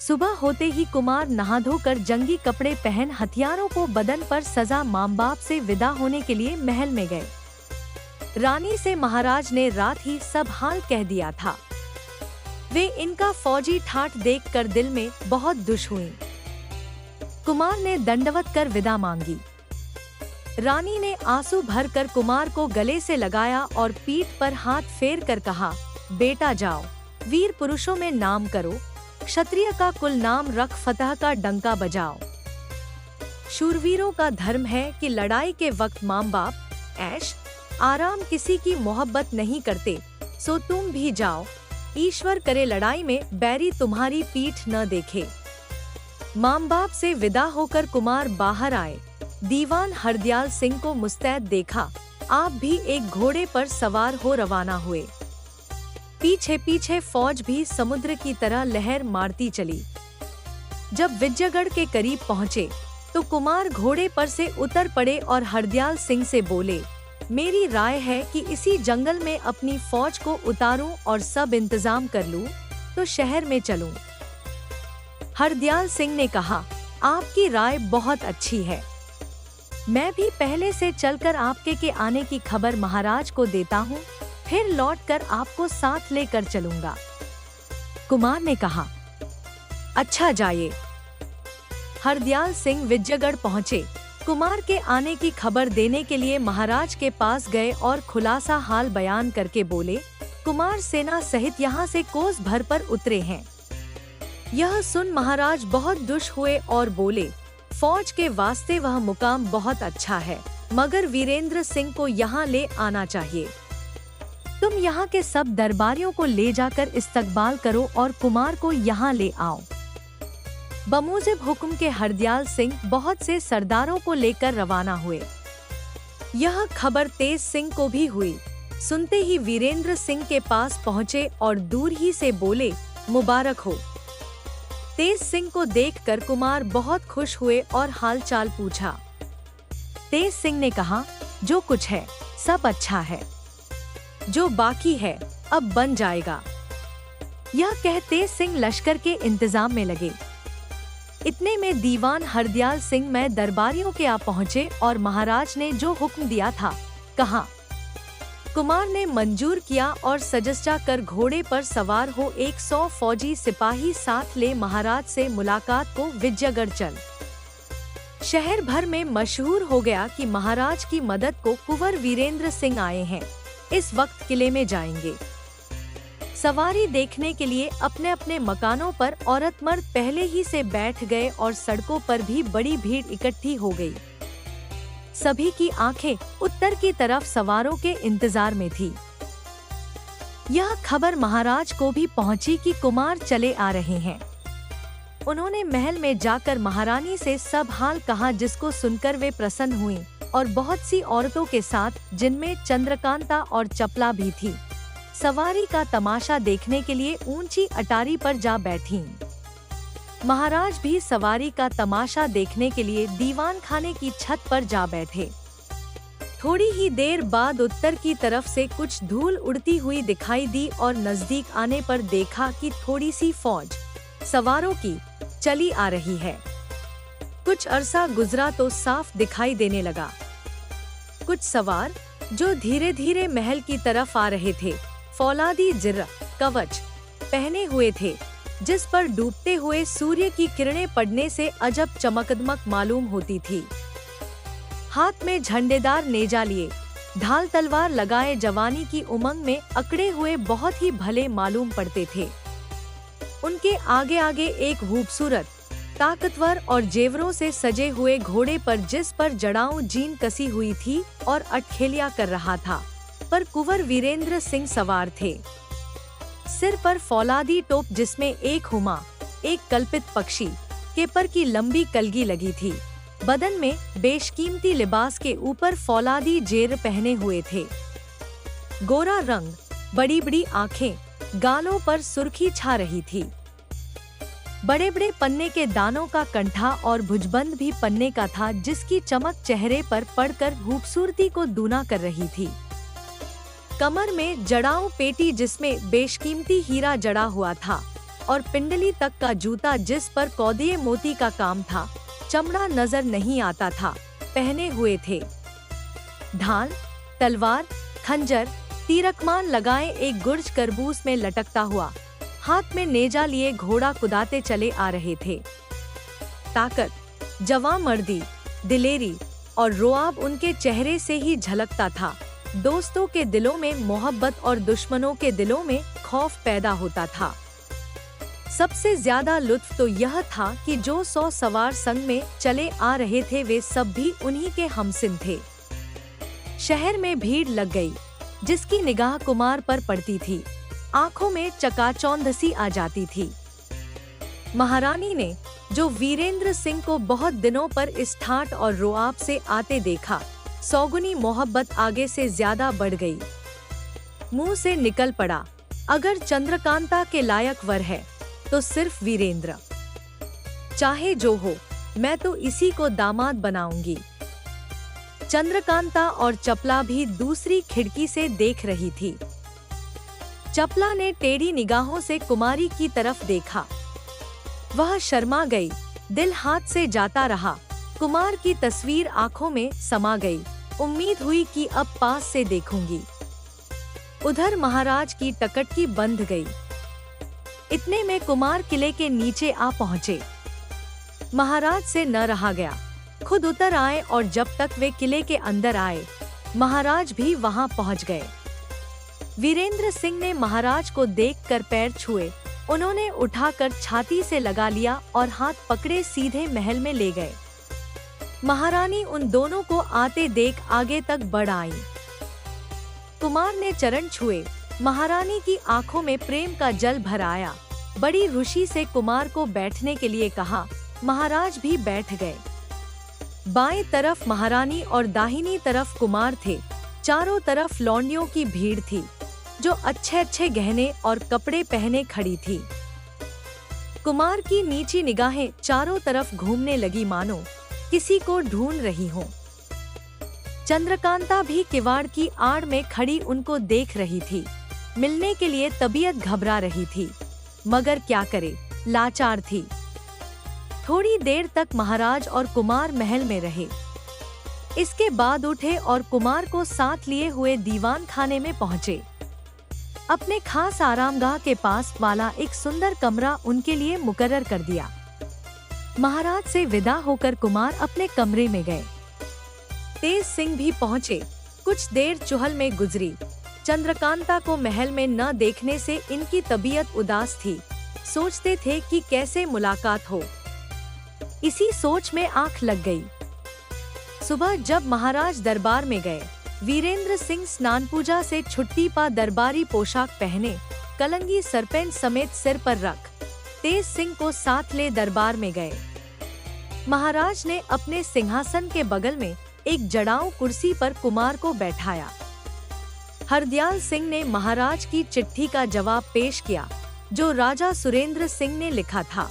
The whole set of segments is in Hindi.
सुबह होते ही कुमार नहा धोकर जंगी कपड़े पहन हथियारों को बदन पर सजा माँ बाप से विदा होने के लिए महल में गए। रानी से महाराज ने रात ही सब हाल कह दिया था। वे इनका फौजी ठाठ देखकर दिल में बहुत दुश हुई। कुमार ने दंडवत कर विदा मांगी। रानी ने आंसू भरकर कुमार को गले से लगाया और पीठ पर हाथ फेर कर कहा, बेटा जाओ, वीर पुरुषों में नाम करो, क्षत्रिय का कुल नाम रख, फतह का डंका बजाओ। शूरवीरों का धर्म है कि लड़ाई के वक्त माँ बाप, ऐश आराम किसी की मोहब्बत नहीं करते, सो तुम भी जाओ। ईश्वर करे लड़ाई में बैरी तुम्हारी पीठ न देखे। माँ बाप से विदा होकर कुमार बाहर आए। दीवान हरदयाल सिंह को मुस्तैद देखा। आप भी एक घोड़े पर सवार हो रवाना हुए। पीछे पीछे फौज भी समुद्र की तरह लहर मारती चली। जब विजयगढ़ के करीब पहुँचे तो कुमार घोड़े पर से उतर पड़े और हरदयाल सिंह से बोले, मेरी राय है कि इसी जंगल में अपनी फौज को उतारूं और सब इंतजाम कर लूं, तो शहर में चलूं। हरदयाल सिंह ने कहा, आपकी राय बहुत अच्छी है। मैं भी पहले से चलकर आपके के आने की खबर महाराज को देता हूँ, फिर लौटकर आपको साथ लेकर चलूंगा। कुमार ने कहा, अच्छा जाइए। हरदयाल सिंह विजयगढ़ पहुँचे। कुमार के आने की खबर देने के लिए महाराज के पास गए और खुलासा हाल बयान करके बोले, कुमार सेना सहित यहाँ से कोस भर पर उतरे हैं। यह सुन महाराज बहुत दुश हुए और बोले, फौज के वास्ते वह मुकाम बहुत अच्छा है, मगर वीरेंद्र सिंह को यहाँ ले आना चाहिए। तुम यहाँ के सब दरबारियों को ले जाकर इस्तकबाल करो और कुमार को यहाँ ले आओ। बमूजिब हुक्म के हरदयाल सिंह बहुत से सरदारों को लेकर रवाना हुए। यह खबर तेज सिंह को भी हुई। सुनते ही वीरेंद्र सिंह के पास पहुँचे और दूर ही से बोले, मुबारक हो। तेज सिंह को देखकर कुमार बहुत खुश हुए और हालचाल पूछा। तेज सिंह ने कहा, जो कुछ है सब अच्छा है, जो बाकी है अब बन जाएगा। यह कह तेज सिंह लश्कर के इंतजाम में लगे। इतने में दीवान हरदयाल सिंह में दरबारियों के आ पहुँचे और महाराज ने जो हुक्म दिया था कहा। कुमार ने मंजूर किया और सजस्जा कर घोड़े पर सवार हो 100 फौजी सिपाही साथ ले महाराज से मुलाकात को विजयगढ़ चल। शहर भर में मशहूर हो गया कि महाराज की मदद को कुंवर वीरेंद्र सिंह आए हैं, इस वक्त किले में जाएंगे। सवारी देखने के लिए अपने अपने मकानों पर औरत मर्द पहले ही से बैठ गए और सड़कों पर भी बड़ी भीड़ इकट्ठी हो गई। सभी की आंखें उत्तर की तरफ सवारों के इंतजार में थी। यह खबर महाराज को भी पहुंची कि कुमार चले आ रहे हैं। उन्होंने महल में जाकर महारानी से सब हाल कहा, जिसको सुनकर वे प्रसन्न हुईं और बहुत सी औरतों के साथ, जिनमें चंद्रकांता और चपला भी थी, सवारी का तमाशा देखने के लिए ऊंची अटारी पर जा बैठीं। महाराज भी सवारी का तमाशा देखने के लिए दीवान खाने की छत पर जा बैठे। थोड़ी ही देर बाद उत्तर की तरफ से कुछ धूल उड़ती हुई दिखाई दी और नजदीक आने पर देखा कि थोड़ी सी फौज सवारों की चली आ रही है। कुछ अरसा गुजरा तो साफ दिखाई देने लगा। कुछ सवार जो धीरे धीरे महल की तरफ आ रहे थे, फौलादी जिर्रा कवच पहने हुए थे, जिस पर डूबते हुए सूर्य की किरणें पड़ने से अजब चमकदमक मालूम होती थी। हाथ में झंडेदार नेजा लिए, ढाल तलवार लगाए जवानी की उमंग में अकड़े हुए बहुत ही भले मालूम पड़ते थे। उनके आगे आगे एक खूबसूरत, ताकतवर और जेवरों से सजे हुए घोड़े पर, जिस पर जड़ाऊ जीन कसी हुई थी और अटखेलिया कर रहा था, पर कुंवर वीरेंद्र सिंह सवार थे। सिर पर फौलादी टोप, जिसमें एक हुमा, एक कल्पित पक्षी के पर की लंबी कलगी लगी थी। बदन में बेशकीमती लिबास के ऊपर फौलादी जेर पहने हुए थे। गोरा रंग, बड़ी बड़ी आँखें, गालों पर सुर्खी छा रही थी। बड़े बड़े पन्ने के दानों का कंठा और भुजबंद भी पन्ने का था, जिसकी चमक चेहरे पर पड़कर खूबसूरती को दूना कर रही थी। कमर में जड़ाऊ पेटी, जिसमें बेशकीमती हीरा जड़ा हुआ था, और पिंडली तक का जूता जिस पर कौदिये मोती का काम था, चमड़ा नजर नहीं आता था, पहने हुए थे। ढाल, तलवार, खंजर, तीरकमान लगाए एक गुर्ज करबूस में लटकता हुआ, हाथ में नेजा लिए घोड़ा कुदाते चले आ रहे थे। ताकत, जवामर्दी, दिलेरी और रोआब उनके चेहरे से ही झलकता था। दोस्तों के दिलों में मोहब्बत और दुश्मनों के दिलों में खौफ पैदा होता था। सबसे ज्यादा लुत्फ तो यह था कि जो 100 सवार संग में चले आ रहे थे वे सब भी उन्हीं के हमसिन थे। शहर में भीड़ लग गई। जिसकी निगाह कुमार पर पड़ती थी, आंखों में चकाचौंध सी आ जाती थी। महारानी ने जो वीरेंद्र सिंह को बहुत दिनों पर इस ठाट और रोआब से आते देखा, सौगुनी मोहब्बत आगे से ज्यादा बढ़ गई। मुंह से निकल पड़ा, अगर चंद्रकांता के लायक वर है तो सिर्फ वीरेंद्र। चाहे जो हो, मैं तो इसी को दामाद बनाऊंगी। चंद्रकांता और चपला भी दूसरी खिड़की से देख रही थी। चपला ने टेढ़ी निगाहों से कुमारी की तरफ देखा। वह शर्मा गई, दिल हाथ से जाता रहा। कुमार की तस्वीर आंखों में समा गई। उम्मीद हुई कि अब पास से देखूंगी। उधर महाराज की टकटकी बंध गई। इतने में कुमार किले के नीचे आ पहुँचे। महाराज से न रहा गया, खुद उतर आए और जब तक वे किले के अंदर आए, महाराज भी वहां पहुंच गए। वीरेंद्र सिंह ने महाराज को देखकर पैर छुए। उन्होंने उठाकर छाती से लगा लिया और हाथ पकड़े सीधे महल में ले गए। महारानी उन दोनों को आते देख आगे तक बढ़ आई। कुमार ने चरण छुए। महारानी की आंखों में प्रेम का जल भर आया। बड़ी रुचि से कुमार को बैठने के लिए कहा। महाराज भी बैठ गए। बाएं तरफ महारानी और दाहिनी तरफ कुमार थे। चारों तरफ लौंडियों की भीड़ थी, जो अच्छे अच्छे गहने और कपड़े पहने खड़ी थी। कुमार की नीची निगाहें चारों तरफ घूमने लगी, मानो किसी को ढूंढ रही हो। चंद्रकांता भी किवाड़ की आड़ में खड़ी उनको देख रही थी। मिलने के लिए तबीयत घबरा रही थी, मगर क्या करे, लाचार थी। थोड़ी देर तक महाराज और कुमार महल में रहे। इसके बाद उठे और कुमार को साथ लिए हुए दीवान खाने में पहुँचे। अपने खास आरामगाह के पास वाला एक सुंदर कमरा उनके लिए मुकर्रर कर दिया। महाराज से विदा होकर कुमार अपने कमरे में गए। तेज सिंह भी पहुँचे। कुछ देर चुहल में गुजरी। चंद्रकांता को महल में न देखने से इनकी तबीयत उदास थी। सोचते थे कि कैसे मुलाकात हो। इसी सोच में आंख लग गई। सुबह जब महाराज दरबार में गए, वीरेंद्र सिंह स्नान पूजा से छुट्टी पा दरबारी पोशाक पहने, कलंगी सरपेंट समेत सिर पर रख, तेज सिंह को साथ ले दरबार में गए। महाराज ने अपने सिंहासन के बगल में एक जड़ाऊ कुर्सी पर कुमार को बैठाया। हरदयाल सिंह ने महाराज की चिट्ठी का जवाब पेश किया, जो राजा सुरेंद्र सिंह ने लिखा था।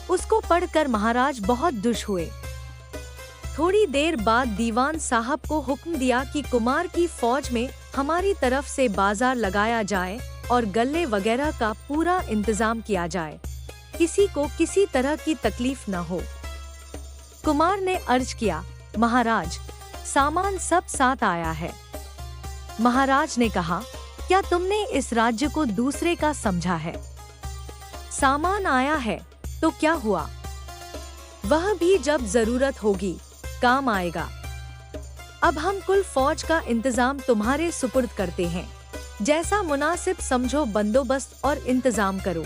उसको पढ़कर महाराज बहुत दुश हुए। थोड़ी देर बाद दीवान साहब को हुक्म दिया कि कुमार की फौज में हमारी तरफ से बाजार लगाया जाए और गल्ले वगैरह का पूरा इंतजाम किया जाए, किसी को किसी तरह की तकलीफ न हो। कुमार ने अर्ज किया, महाराज, सामान सब साथ आया है। महाराज ने कहा, क्या तुमने इस राज्य को दूसरे का समझा है? सामान आया है तो क्या हुआ? वह भी जब जरूरत होगी काम आएगा। अब हम कुल फौज का इंतजाम तुम्हारे सुपुर्द करते हैं। जैसा मुनासिब समझो बंदोबस्त और इंतजाम करो।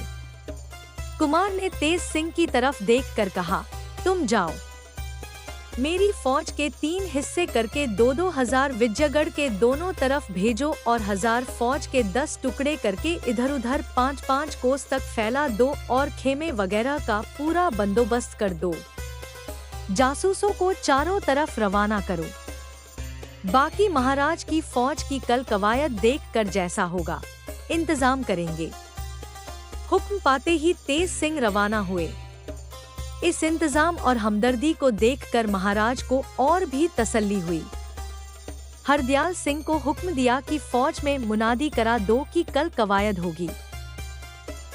कुमार ने तेज सिंह की तरफ देखकर कहा, तुम जाओ। मेरी फौज के 3 हिस्से करके 2-2 हजार विजयगढ़ के दोनों तरफ भेजो और 1000 फौज के 10 टुकड़े करके इधर उधर 5-5 कोस तक फैला दो और खेमे वगैरह का पूरा बंदोबस्त कर दो। जासूसों को चारों तरफ रवाना करो। बाकी महाराज की फौज की कल कवायद देखकर जैसा होगा इंतजाम करेंगे। हुक्म पाते ही तेज सिंह रवाना हुए। इस इंतजाम और हमदर्दी को देखकर महाराज को और भी तसल्ली हुई। हरदयाल सिंह को हुक्म दिया कि फौज में मुनादी करा दो कि कल कवायद होगी।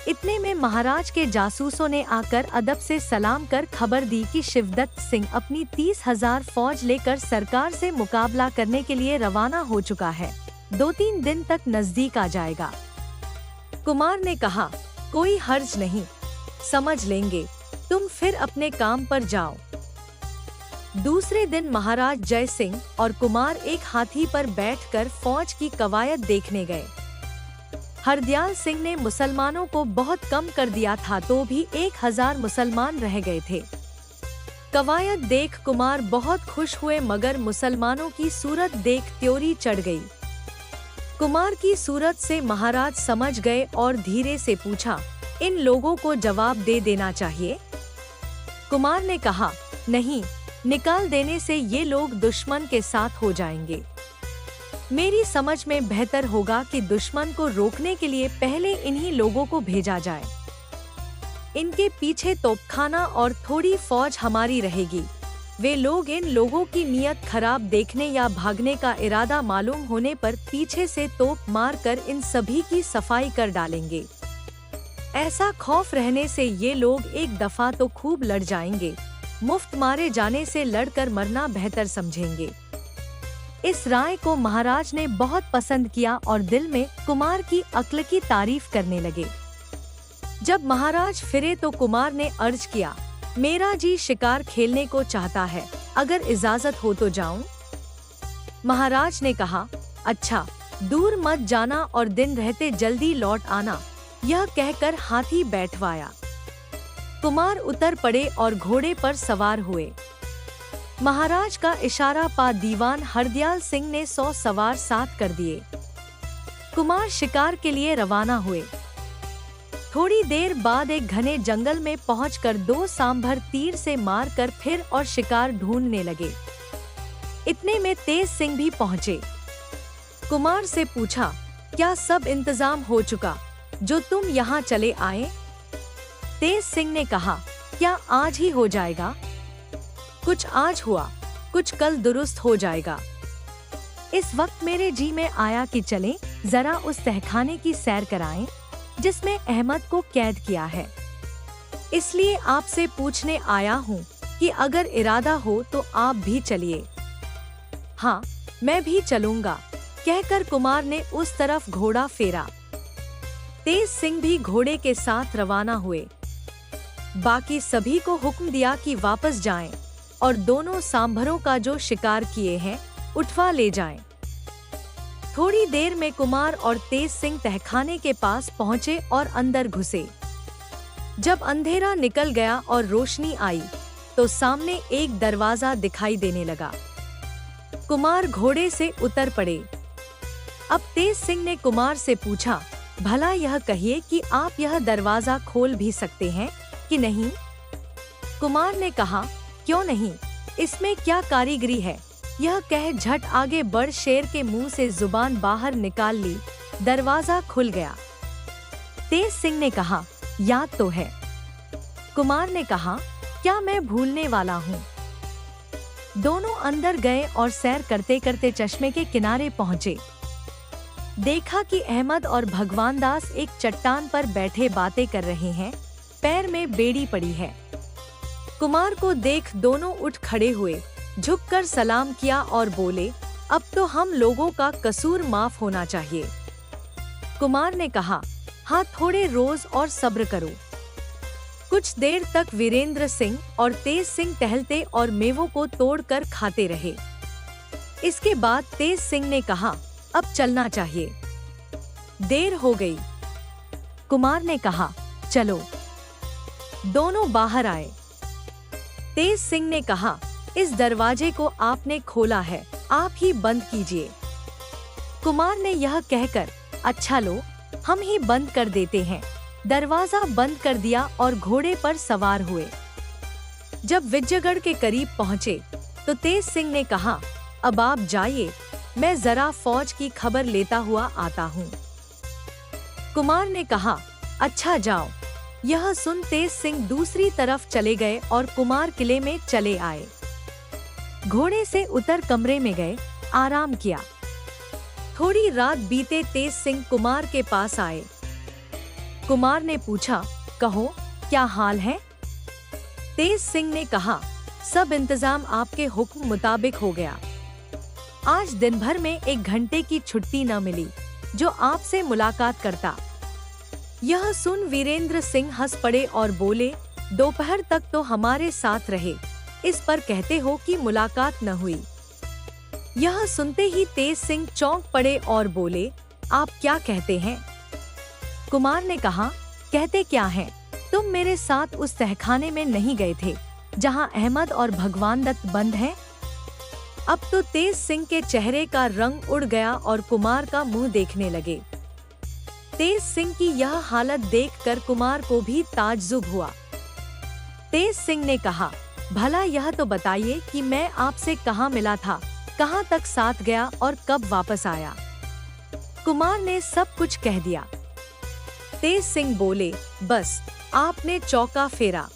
इतने में महाराज के जासूसों ने आकर अदब से सलाम कर खबर दी कि शिवदत्त सिंह अपनी 30,000 फौज लेकर सरकार से मुकाबला करने के लिए रवाना हो चुका है। 2-3 दिन तक नजदीक आ जाएगा। कुमार ने कहा, कोई हर्ज नहीं, समझ लेंगे, तुम फिर अपने काम पर जाओ। दूसरे दिन महाराज जय सिंह और कुमार एक हाथी पर बैठकर फौज की कवायद देखने गए। हरदयाल सिंह ने मुसलमानों को बहुत कम कर दिया था तो भी 1,000 मुसलमान रह गए थे। कवायद देख कुमार बहुत खुश हुए मगर मुसलमानों की सूरत देख त्योरी चढ़ गई। कुमार की सूरत से महाराज समझ गए और धीरे से पूछा, इन लोगों को जवाब दे देना चाहिए? कुमार ने कहा, नहीं, निकाल देने से ये लोग दुश्मन के साथ हो जाएंगे। मेरी समझ में बेहतर होगा कि दुश्मन को रोकने के लिए पहले इन्हीं लोगों को भेजा जाए। इनके पीछे तोपखाना और थोड़ी फौज हमारी रहेगी। वे लोग इन लोगों की नीयत खराब देखने या भागने का इरादा मालूम होने पर पीछे से तोप मारकर इन सभी की सफाई कर डालेंगे। ऐसा खौफ रहने से ये लोग एक दफा तो खूब लड़ जाएंगे, मुफ्त मारे जाने से लड़कर मरना बेहतर समझेंगे। इस राय को महाराज ने बहुत पसंद किया और दिल में कुमार की अक्ल की तारीफ करने लगे। जब महाराज फिरे तो कुमार ने अर्ज किया, मेरा जी शिकार खेलने को चाहता है, अगर इजाजत हो तो जाऊं? महाराज ने कहा, अच्छा, दूर मत जाना और दिन रहते जल्दी लौट आना। यह कहकर हाथी बैठवाया। कुमार उतर पड़े और घोड़े पर सवार हुए। महाराज का इशारा पा दीवान हरदयाल सिंह ने 100 सवार साथ कर दिए। कुमार शिकार के लिए रवाना हुए। थोड़ी देर बाद एक घने जंगल में पहुंचकर 2 सांभर तीर से मारकर फिर और शिकार ढूंढने लगे। इतने में तेज सिंह भी पहुंचे। कुमार से पूछा, क्या सब इंतजाम हो चुका जो तुम यहाँ चले आए? तेज सिंह ने कहा, क्या आज ही हो जाएगा? कुछ आज हुआ, कुछ कल दुरुस्त हो जाएगा। इस वक्त मेरे जी में आया कि चलें, जरा उस तहखाने की सैर कराएं जिसमें अहमद को कैद किया है। इसलिए आपसे पूछने आया हूँ कि अगर इरादा हो तो आप भी चलिए। हाँ, मैं भी चलूंगा, कहकर कुमार ने उस तरफ घोड़ा फेरा। तेज सिंह भी घोड़े के साथ रवाना हुए। बाकी सभी को हुक्म दिया कि वापस जाएं और दोनों सांभरों का जो शिकार किए हैं उठवा ले जाएं। थोड़ी देर में कुमार और तेज सिंह तहखाने के पास पहुंचे और अंदर घुसे। जब अंधेरा निकल गया और रोशनी आई तो सामने एक दरवाजा दिखाई देने लगा। कुमार घोड़े से उतर पड़े। अब तेज सिंह ने कुमार से पूछा, भला यह कहिए कि आप यह दरवाजा खोल भी सकते हैं कि नहीं? कुमार ने कहा, क्यों नहीं, इसमें क्या कारीगरी है? यह कह झट आगे बढ़ शेर के मुंह से जुबान बाहर निकाल ली। दरवाजा खुल गया। तेज सिंह ने कहा, याद तो है। कुमार ने कहा, क्या मैं भूलने वाला हूँ? दोनों अंदर गए और सैर करते करते चश्मे के किनारे पहुँचे। देखा कि अहमद और भगवान दास एक चट्टान पर बैठे बातें कर रहे हैं। पैर में बेड़ी पड़ी है। कुमार को देख दोनों उठ खड़े हुए, झुककर सलाम किया और बोले, अब तो हम लोगों का कसूर माफ होना चाहिए। कुमार ने कहा, हाँ, थोड़े रोज और सब्र करो। कुछ देर तक वीरेंद्र सिंह और तेज सिंह टहलते और मेवों को तोड़कर खाते रहे। इसके बाद तेज सिंह ने कहा, अब चलना चाहिए, देर हो गई। कुमार ने कहा, चलो। दोनों बाहर आए। तेज सिंह ने कहा, इस दरवाजे को आपने खोला है, आप ही बंद कीजिए। कुमार ने यह कहकर, अच्छा लो, हम ही बंद कर देते हैं। दरवाजा बंद कर दिया और घोड़े पर सवार हुए। जब विजयगढ़ के करीब पहुँचे तो तेज सिंह ने कहा, अब आप जाइए, मैं जरा फौज की खबर लेता हुआ आता हूँ। कुमार ने कहा, अच्छा जाओ। यह सुन तेज सिंह दूसरी तरफ चले गए और कुमार किले में चले आए। घोड़े से उतर कमरे में गए, आराम किया। थोड़ी रात बीते तेज सिंह कुमार के पास आए। कुमार ने पूछा, कहो क्या हाल है? तेज सिंह ने कहा, सब इंतजाम आपके हुक्म मुताबिक हो गया। आज दिन भर में 1 घंटे की छुट्टी न मिली जो आपसे मुलाकात करता। यह सुन वीरेंद्र सिंह हंस पड़े और बोले, दोपहर तक तो हमारे साथ रहे, इस पर कहते हो कि मुलाकात न हुई। यह सुनते ही तेज सिंह चौंक पड़े और बोले, आप क्या कहते हैं? कुमार ने कहा, कहते क्या है, तुम मेरे साथ उस तहखाने में नहीं गए थे जहां अहमद और भगवान दत्त बंद हैं? अब तो तेज सिंह के चेहरे का रंग उड़ गया और कुमार का मुंह देखने लगे। तेज सिंह की यह हालत देखकर कुमार को भी ताज्जुब हुआ। तेज सिंह ने कहा, भला यह तो बताइए कि मैं आपसे कहाँ मिला था, कहाँ तक साथ गया और कब वापस आया? कुमार ने सब कुछ कह दिया। तेज सिंह बोले, बस आपने चौका फेरा।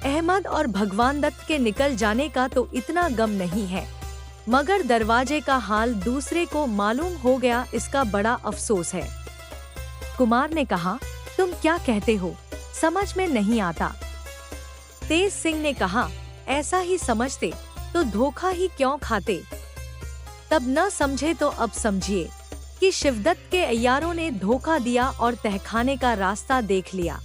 अहमद और भगवान दत्त के निकल जाने का तो इतना गम नहीं है, मगर दरवाजे का हाल दूसरे को मालूम हो गया, इसका बड़ा अफसोस है। कुमार ने कहा, तुम क्या कहते हो, समझ में नहीं आता। तेज सिंह ने कहा, ऐसा ही समझते तो धोखा ही क्यों खाते? तब न समझे तो अब समझिए कि शिवदत्त के अय्यारों ने धोखा दिया और तहखाने का रास्ता देख लिया।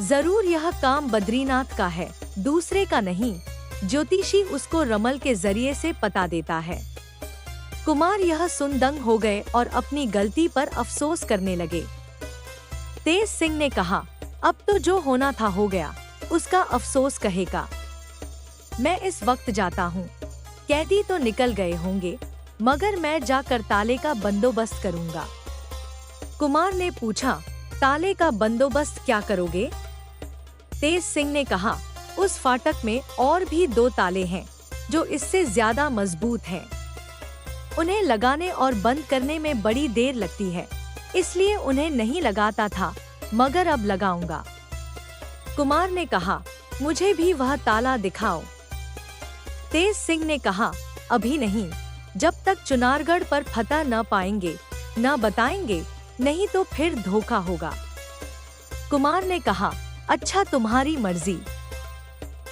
जरूर यह काम बद्रीनाथ का है, दूसरे का नहीं। ज्योतिषी उसको रमल के जरिए से पता देता है। कुमार यह सुन दंग हो गए और अपनी गलती पर अफसोस करने लगे। तेज सिंह ने कहा, अब तो जो होना था हो गया, उसका अफसोस कहेगा। मैं इस वक्त जाता हूँ। कैदी तो निकल गए होंगे, मगर मैं जाकर ताले का बंदोबस्त करूँगा। कुमार ने पूछा, ताले का बंदोबस्त क्या करोगे? तेज सिंह ने कहा, उस फाटक में और भी 2 ताले हैं जो इससे ज्यादा मजबूत हैं। उन्हें लगाने और बंद करने में बड़ी देर लगती है, इसलिए उन्हें नहीं लगाता था, मगर अब लगाऊंगा। कुमार ने कहा, मुझे भी वह ताला दिखाओ। तेज सिंह ने कहा, अभी नहीं, जब तक चुनारगढ़ पर फतह न पाएंगे न बताएंगे, नहीं तो फिर धोखा होगा। कुमार ने कहा, अच्छा तुम्हारी मर्जी।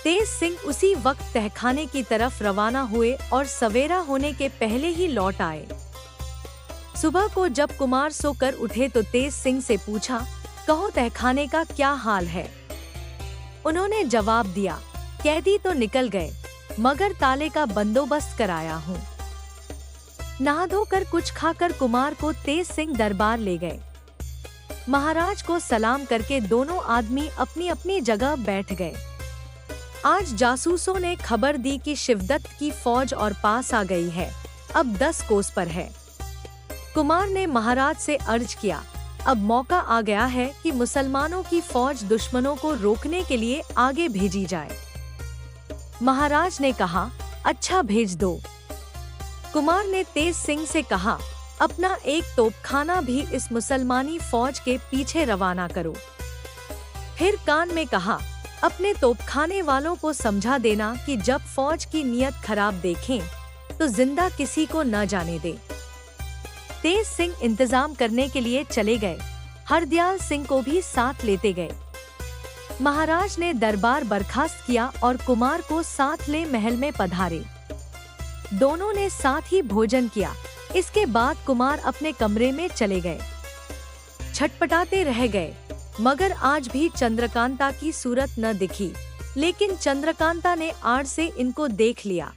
तेज सिंह उसी वक्त तहखाने की तरफ रवाना हुए और सवेरा होने के पहले ही लौट आए। सुबह को जब कुमार सोकर उठे तो तेज सिंह से पूछा, कहो तहखाने का क्या हाल है? उन्होंने जवाब दिया, कैदी तो निकल गए, मगर ताले का बंदोबस्त कराया हूँ। नहा धोकर कुछ खाकर कुमार को तेज सिंह दरबार ले गए। महाराज को सलाम करके दोनों आदमी अपनी अपनी जगह बैठ गए। आज जासूसों ने खबर दी कि शिवदत्त की फौज और पास आ गई है, अब 10 कोस पर है। कुमार ने महाराज से अर्ज किया, अब मौका आ गया है कि मुसलमानों की फौज दुश्मनों को रोकने के लिए आगे भेजी जाए। महाराज ने कहा, अच्छा भेज दो। कुमार ने तेज सिंह से कहा, अपना एक तोपखाना भी इस मुसलमानी फौज के पीछे रवाना करो। फिर कान में कहा, अपने तोपखाने वालों को समझा देना कि जब फौज की नीयत खराब देखें तो जिंदा किसी को न जाने दे। तेज सिंह इंतजाम करने के लिए चले गए। हरदयाल सिंह को भी साथ लेते गए। महाराज ने दरबार बर्खास्त किया और कुमार को साथ ले महल में पधारे। दोनों ने साथ ही भोजन किया। इसके बाद कुमार अपने कमरे में चले गए। छटपटाते रह गए, मगर आज भी चंद्रकांता की सूरत न दिखी, लेकिन चंद्रकांता ने आड़ से इनको देख लिया।